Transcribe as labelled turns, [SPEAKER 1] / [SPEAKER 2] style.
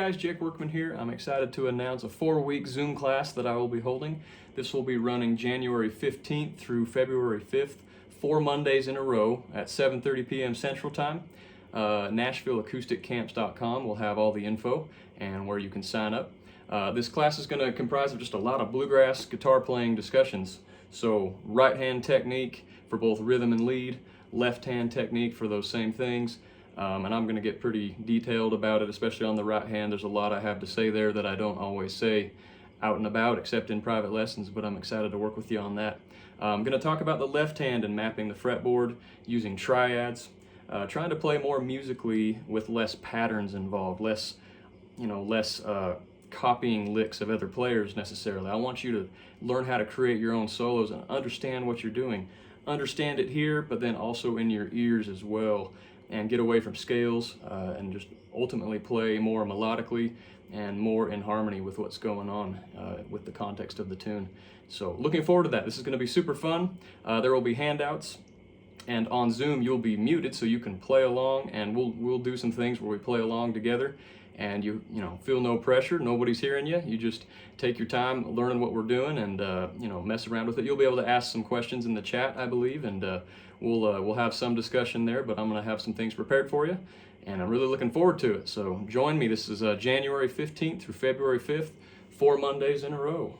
[SPEAKER 1] guys, Jake Workman here. I'm excited to announce a 4-week Zoom class that I will be holding. This will be running January 15th through February 5th, 4 Mondays in a row at 7:30 p.m. Central Time. NashvilleAcousticCamps.com will have all the info and where you can sign up. This class is going to comprise of just a lot of bluegrass guitar playing discussions. So right hand technique for both rhythm and lead, left hand technique for those same things. And I'm going to get pretty detailed about it, especially on the right hand. There's a lot I have to say there that I don't always say out and about except in private lessons, but I'm excited to work with you on that. I'm going to talk about the left hand and mapping the fretboard using triads, trying to play more musically with less patterns involved, less copying licks of other players necessarily. I want you to learn how to create your own solos and understand what you're doing. Understand it here, but then also in your ears as well, and get away from scales and just ultimately play more melodically and more in harmony with what's going on with the context of the tune. So looking forward to that. This is going to be super fun. There will be handouts, and on Zoom you'll be muted so you can play along, and we'll do some things where we play along together, and you feel no pressure. Nobody's hearing you. You just take your time learning what we're doing and mess around with it. You'll be able to ask some questions in the chat, I believe, and we'll have some discussion there, but I'm going to have some things prepared for you, and I'm really looking forward to it. So join me. This is January 15th through February 5th, 4 Mondays in a row.